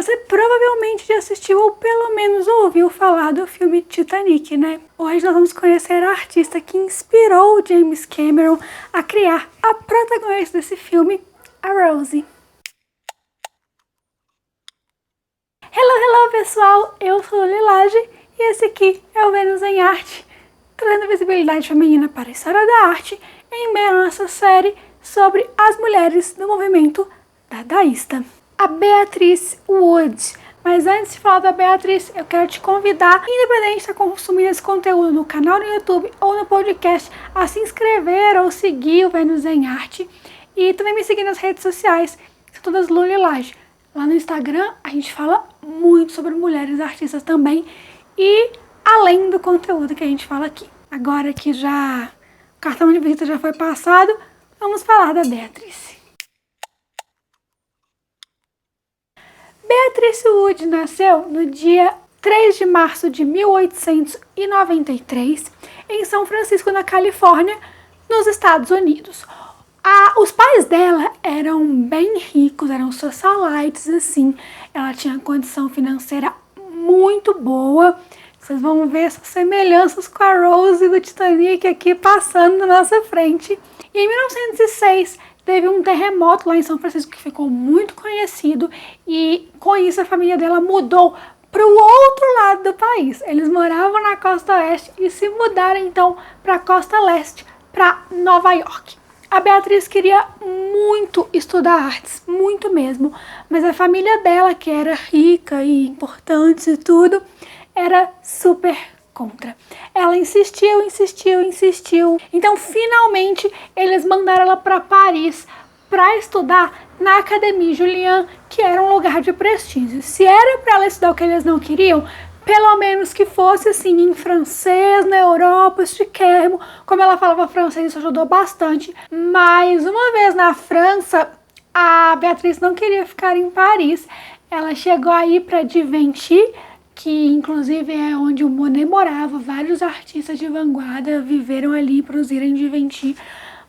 Você provavelmente já assistiu ou pelo menos ouviu falar do filme Titanic, né? Hoje nós vamos conhecer a artista que inspirou o James Cameron a criar a protagonista desse filme, a Rose. Hello pessoal, eu sou a Lilage e esse aqui é o Vênus em Arte, trazendo visibilidade feminina para a história da arte em meio à nossa série sobre as mulheres do movimento dadaísta. A Beatrice Wood. Mas antes de falar da Beatrice, eu quero te convidar, independente de estar consumindo esse conteúdo no canal no YouTube ou no podcast, a se inscrever ou seguir o Vênus em Arte e também me seguir nas redes sociais, que são todas Lilage. Lá no Instagram a gente fala muito sobre mulheres artistas também e além do conteúdo que a gente fala aqui. Agora que já o cartão de visita já foi passado, vamos falar da Beatrice. Beatrice Wood nasceu no dia 3 de março de 1893 em São Francisco, na Califórnia, nos Estados Unidos. Os pais dela eram bem ricos, eram socialites, assim. Ela tinha condição financeira muito boa. Vocês vão ver essas semelhanças com a Rose do Titanic aqui passando na nossa frente. E em 1906, teve um terremoto lá em São Francisco que ficou muito conhecido. E com isso a família dela mudou para o outro lado do país. Eles moravam na costa oeste e se mudaram então para a costa leste, para Nova York. A Beatriz queria muito estudar artes, muito mesmo, mas a família dela, que era rica e importante e tudo, era super contra. Ela insistiu. Então, finalmente, eles mandaram ela para Paris para estudar na Académie Julian, que era um lugar de prestígio. Se era para ela estudar o que eles não queriam, pelo menos que fosse assim em francês, na Europa, chiquérrimo. Como ela falava francês, isso ajudou bastante. Mas uma vez na França, a Beatriz não queria ficar em Paris. Ela chegou a ir para Givenchy, que inclusive é onde o Monet morava. Vários artistas de vanguarda viveram ali e produziram em Givenchy.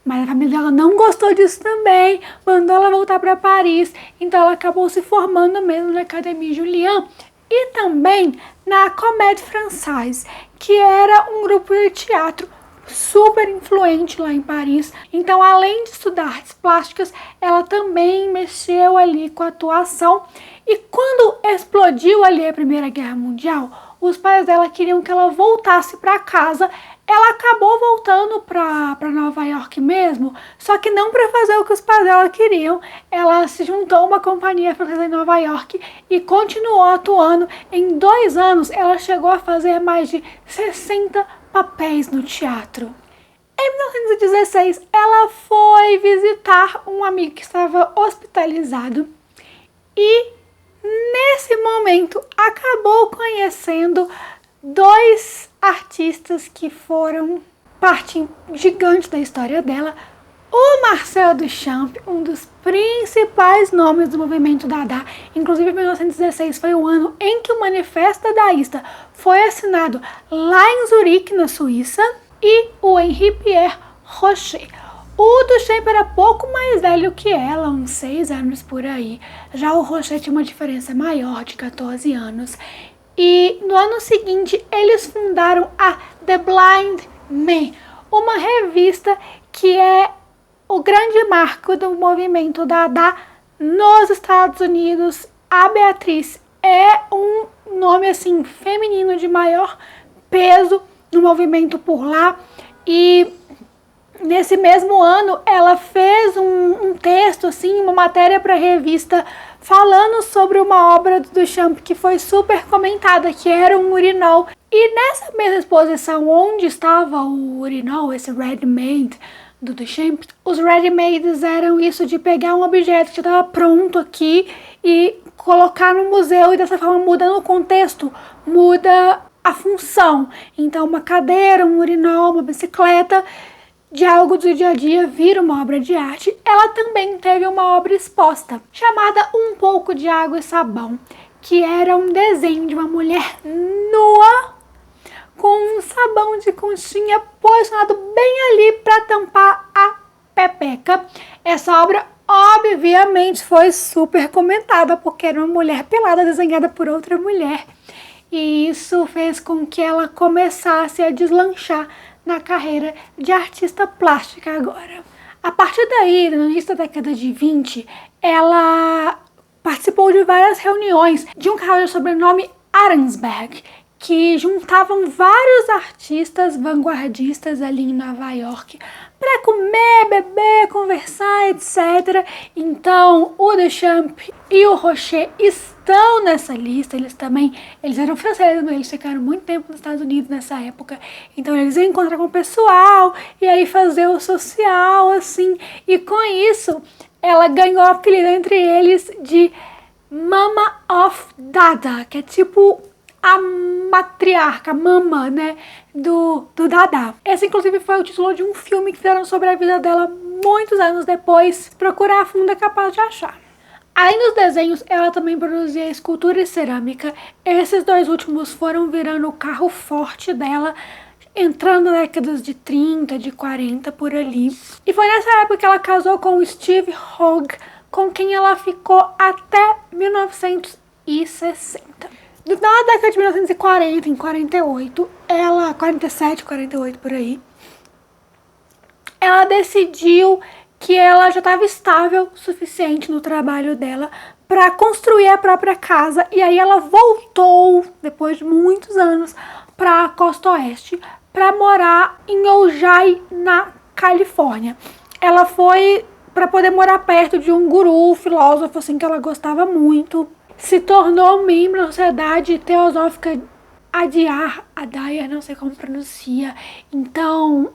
Mas a família dela não gostou disso também, mandou ela voltar para Paris. Então ela acabou se formando mesmo na Académie Julian e também na Comédie Française, que era um grupo de teatro super influente lá em Paris. Então, além de estudar artes plásticas, ela também mexeu ali com a atuação. E quando explodiu ali a Primeira Guerra Mundial, os pais dela queriam que ela voltasse para casa. Ela acabou voltando para Nova York mesmo, só que não para fazer o que os pais dela queriam. Ela se juntou a uma companhia francesa em Nova York e continuou atuando. Em 2 anos, ela chegou a fazer mais de 60 papéis no teatro. Em 1916, ela foi visitar um amigo que estava hospitalizado e, nesse momento, acabou conhecendo 2 artistas que foram parte gigante da história dela. O Marcel Duchamp, um dos principais nomes do movimento Dada. Inclusive, 1916 foi o ano em que o Manifesto Dadaísta foi assinado lá em Zurique, na Suíça. E o Henri Pierre Rocher. O Duchamp era pouco mais velho que ela, uns 6 anos por aí. Já o Rocher tinha uma diferença maior, de 14 anos. E no ano seguinte, eles fundaram a The Blind Man, uma revista que é o grande marco do movimento Dada nos Estados Unidos. A Beatriz é um nome assim feminino de maior peso no movimento por lá. E nesse mesmo ano, ela fez um texto, assim, uma matéria para a revista falando sobre uma obra do Duchamp que foi super comentada, que era um urinol. E nessa mesma exposição onde estava o urinol, esse ready-made do Duchamp, os ready-mades eram isso de pegar um objeto que estava pronto aqui e colocar no museu e dessa forma mudando o contexto, muda a função. Então uma cadeira, um urinol, uma bicicleta, de algo do dia a dia vira uma obra de arte. Ela também teve uma obra exposta, chamada Um Pouco de Água e Sabão, que era um desenho de uma mulher nua com um sabão de conchinha posicionado bem ali para tampar a pepeca. Essa obra obviamente foi super comentada, porque era uma mulher pelada desenhada por outra mulher. E isso fez com que ela começasse a deslanchar na carreira de artista plástica agora. A partir daí, no início da década de 20, ela participou de várias reuniões de um casal de sobrenome Arensberg, que juntavam vários artistas vanguardistas ali em Nova York para comer, beber, conversar, etc. Então, o Duchamp e o Rocher estão nessa lista. Eles eram franceses, mas eles ficaram muito tempo nos Estados Unidos nessa época. Então, eles iam encontrar com o pessoal e aí fazer o social, assim. E com isso, ela ganhou o apelido entre eles de Mama of Dada, que é tipo a matriarca, a mama, né, do Dada. Esse, inclusive, foi o título de um filme que fizeram sobre a vida dela muitos anos depois. Procurar a fundo é capaz de achar. Além dos desenhos, ela também produzia escultura e cerâmica. Esses dois últimos foram virando o carro forte dela, entrando nas décadas de 30, de 40, por ali. E foi nessa época que ela casou com o Steve Hogue, com quem ela ficou até 1960. No final da década de 1940, em 48, 47, 48 por aí, ela decidiu que ela já estava estável o suficiente no trabalho dela para construir a própria casa. E aí ela voltou, depois de muitos anos, para a costa oeste, para morar em Ojai, na Califórnia. Ela foi para poder morar perto de um guru, filósofo, assim, que ela gostava muito. Se tornou membro da Sociedade Teosófica Adaya, não sei como pronuncia. Então,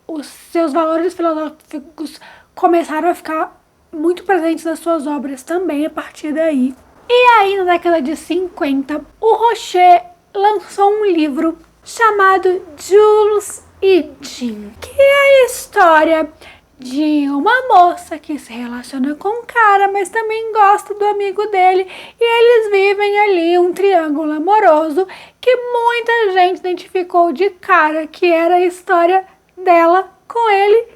os seus valores filosóficos começaram a ficar muito presentes nas suas obras também a partir daí. E aí, na década de 50, o Rocher lançou um livro chamado Jules e Jean, que é a história de uma moça que se relaciona com um cara, mas também gosta do amigo dele, e eles vivem ali um triângulo amoroso que muita gente identificou de cara que era a história dela com ele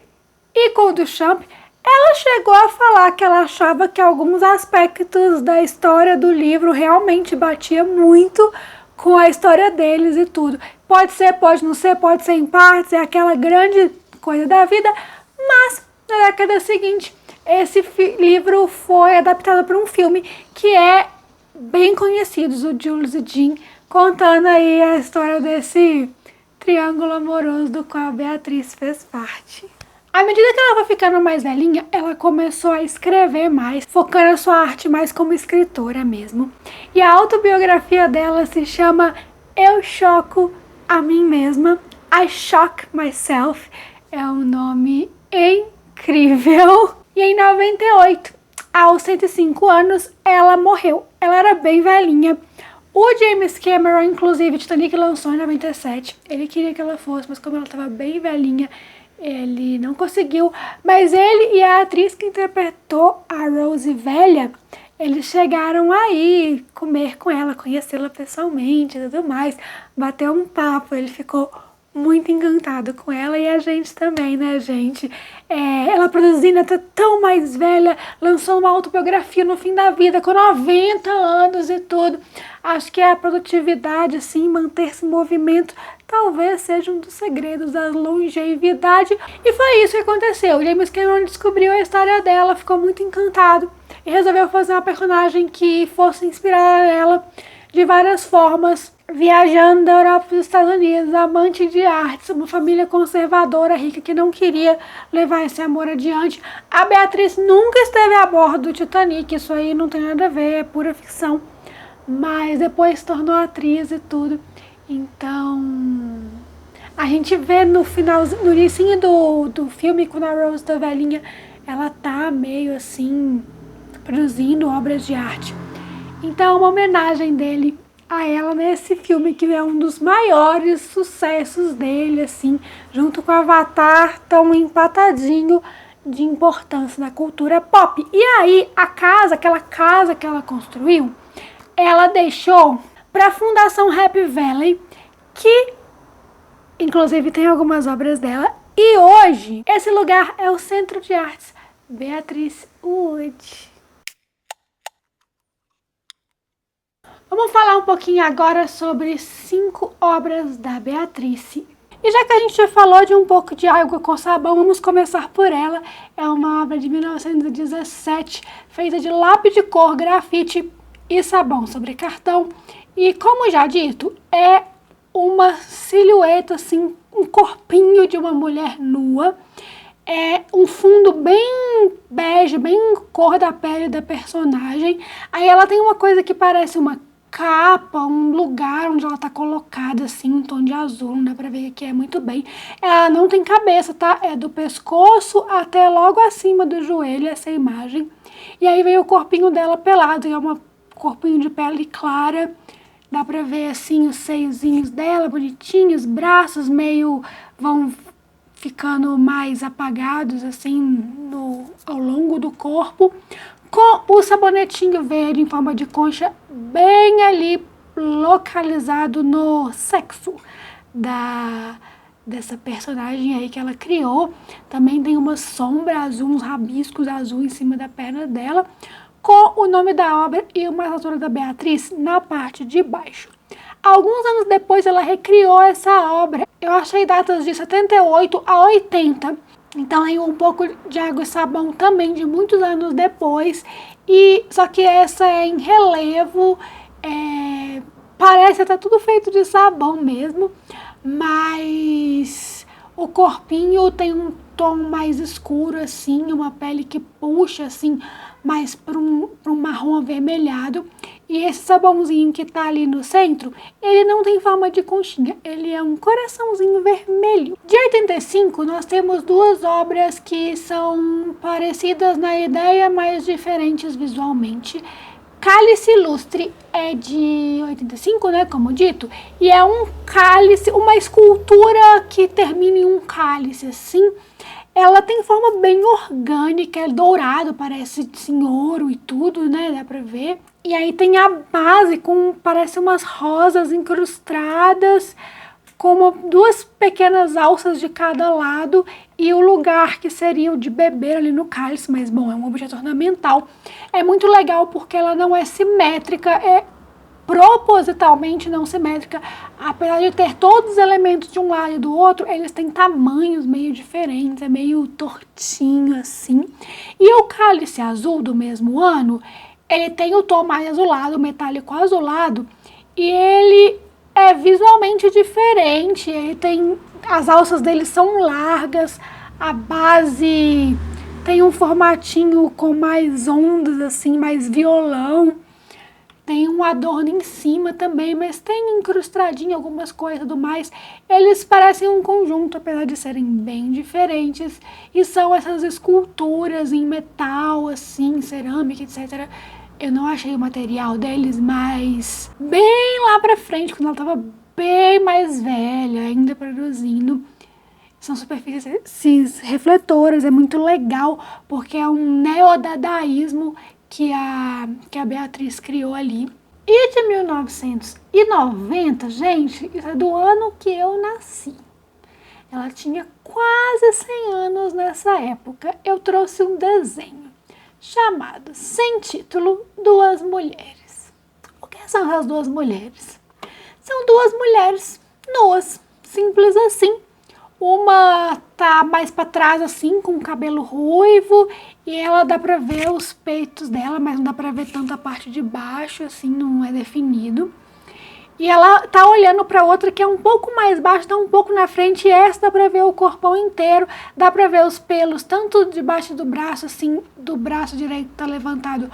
e com o Duchamp. Ela chegou a falar que ela achava que alguns aspectos da história do livro realmente batia muito com a história deles e tudo. Pode ser, pode não ser, pode ser em partes, é aquela grande coisa da vida. Mas, na década seguinte, esse livro foi adaptado para um filme que é bem conhecido, o Jules e Jean, contando aí a história desse triângulo amoroso do qual a Beatriz fez parte. À medida que ela foi ficando mais velhinha, ela começou a escrever mais, focando a sua arte mais como escritora mesmo. E a autobiografia dela se chama Eu Choco a Mim Mesma, I Shock Myself, é um nome incrível. E em 98, aos 105 anos, ela morreu. Ela era bem velhinha. O James Cameron, inclusive, Titanic lançou em 97. Ele queria que ela fosse, mas como ela estava bem velhinha, ele não conseguiu. Mas ele e a atriz que interpretou a Rose velha, eles chegaram aí comer com ela, conhecê-la pessoalmente e tudo mais. Bateu um papo, ele ficou muito encantado com ela, e a gente também, né, gente? Ela produzindo até tão mais velha, lançou uma autobiografia no fim da vida, com 90 anos e tudo. Acho que a produtividade, assim, manter-se em movimento, talvez seja um dos segredos da longevidade. E foi isso que aconteceu. James Cameron descobriu a história dela, ficou muito encantado e resolveu fazer uma personagem que fosse inspirada nela de várias formas. Viajando da Europa para os Estados Unidos, amante de artes, uma família conservadora, rica, que não queria levar esse amor adiante. A Beatriz nunca esteve a bordo do Titanic, isso aí não tem nada a ver, é pura ficção. Mas depois se tornou atriz e tudo. Então, a gente vê no início do filme, quando a Rose tá velhinha, ela tá meio assim, produzindo obras de arte. Então, uma homenagem dele a ela nesse filme, que é um dos maiores sucessos dele, assim, junto com Avatar, tão empatadinho de importância na cultura pop. E aí, aquela casa que ela construiu, ela deixou para a Fundação Happy Valley, que inclusive tem algumas obras dela, e hoje esse lugar é o Centro de Artes Beatriz Wood. Vamos falar um pouquinho agora sobre 5 obras da Beatriz. E já que a gente já falou de um pouco de Água com Sabão, vamos começar por ela. É uma obra de 1917, feita de lápis de cor, grafite e sabão sobre cartão. E como já dito, é uma silhueta, assim, um corpinho de uma mulher nua. É um fundo bem bege, bem cor da pele da personagem. Aí ela tem uma coisa que parece uma capa, um lugar onde ela tá colocada, assim, um tom de azul, não dá pra ver aqui, é muito bem. Ela não tem cabeça, tá? É do pescoço até logo acima do joelho, essa imagem. E aí vem o corpinho dela pelado, e é um corpinho de pele clara. Dá pra ver, assim, os seiozinhos dela, bonitinhos, braços meio vão ficando mais apagados, assim, ao longo do corpo, com o sabonetinho verde em forma de concha bem ali localizado no sexo dessa personagem aí que ela criou. Também tem uma sombra azul, uns rabiscos azul em cima da perna dela, com o nome da obra e uma assinatura da Beatriz na parte de baixo. Alguns anos depois ela recriou essa obra. Eu achei datas de 78 a 80. Então tem um pouco de Água e Sabão também de muitos anos depois. E só que essa é em relevo. Parece até tudo feito de sabão mesmo. Mas o corpinho tem um tom mais escuro, assim, uma pele que puxa, assim, mais para um marrom avermelhado. E esse sabãozinho que tá ali no centro, ele não tem forma de conchinha, ele é um coraçãozinho vermelho. De 85, nós temos 2 obras que são parecidas na ideia, mas diferentes visualmente. Cálice Ilustre é de 85, né, como dito, e é um cálice, uma escultura que termina em um cálice, assim. Ela tem forma bem orgânica, é dourado, parece assim, ouro e tudo, né, dá pra ver. E aí tem a base com, parece umas rosas incrustadas, com 2 pequenas alças de cada lado e o lugar que seria o de beber ali no cálice, mas bom, é um objeto ornamental. É muito legal porque ela não é simétrica, é propositalmente não simétrica, apesar de ter todos os elementos de um lado e do outro, eles têm tamanhos meio diferentes, é meio tortinho assim. E o cálice azul do mesmo ano, ele tem o tom mais azulado, metálico azulado, e ele é visualmente diferente. Ele tem, as alças dele são largas, a base tem um formatinho com mais ondas, assim, mais violão. Tem um adorno em cima também, mas tem incrustadinho algumas coisas do mais. Eles parecem um conjunto, apesar de serem bem diferentes. E são essas esculturas em metal, assim, cerâmica, etc. Eu não achei o material deles, mas bem lá pra frente, quando ela tava bem mais velha, ainda produzindo. São superfícies refletoras, é muito legal, porque é um neodadaísmo que a Beatriz criou ali. E de 1990, gente, isso é do ano que eu nasci. Ela tinha quase 100 anos nessa época. Eu trouxe um desenho chamado, sem título, Duas Mulheres. O que são as 2 mulheres? São 2 mulheres nuas, simples assim. Uma tá mais pra trás assim, com o cabelo ruivo, e ela dá pra ver os peitos dela, mas não dá pra ver tanta parte de baixo, assim, não é definido. E ela tá olhando pra outra que é um pouco mais baixa, tá um pouco na frente, e essa dá pra ver o corpão inteiro, dá pra ver os pelos, tanto debaixo do braço, assim, do braço direito tá levantado,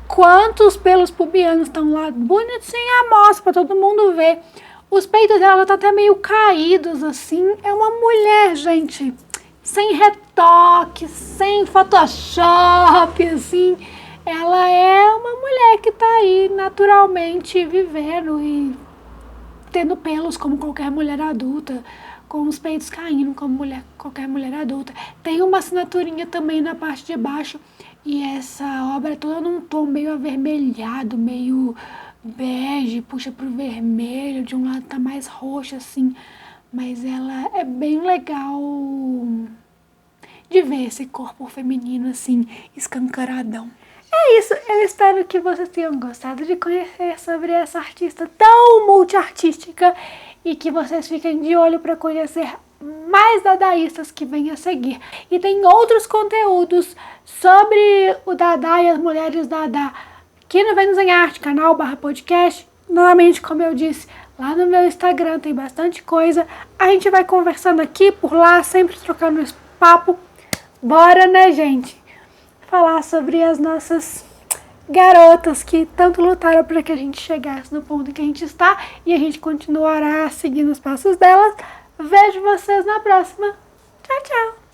quanto os pelos pubianos estão lá bonitinho à mostra pra todo mundo ver. Os peitos dela tá até meio caídos, assim. É uma mulher, gente, sem retoque, sem Photoshop, assim. Ela é uma mulher que tá aí naturalmente vivendo e tendo pelos como qualquer mulher adulta, com os peitos caindo como qualquer mulher adulta. Tem uma assinaturinha também na parte de baixo, e essa obra é toda num tom meio avermelhado, meio bege, puxa pro vermelho, de um lado tá mais roxo assim, mas ela é bem legal de ver esse corpo feminino assim, escancaradão. É isso, eu espero que vocês tenham gostado de conhecer sobre essa artista tão multiartística e que vocês fiquem de olho para conhecer mais dadaístas que vêm a seguir. E tem outros conteúdos sobre o Dada e as mulheres Dada aqui no Vênus em Arte, canal/podcast. Novamente, como eu disse, lá no meu Instagram tem bastante coisa. A gente vai conversando aqui, por lá, sempre trocando esse papo. Bora, né, gente? Falar sobre as nossas garotas que tanto lutaram para que a gente chegasse no ponto em que a gente está e a gente continuará seguindo os passos delas. Vejo vocês na próxima. Tchau, tchau!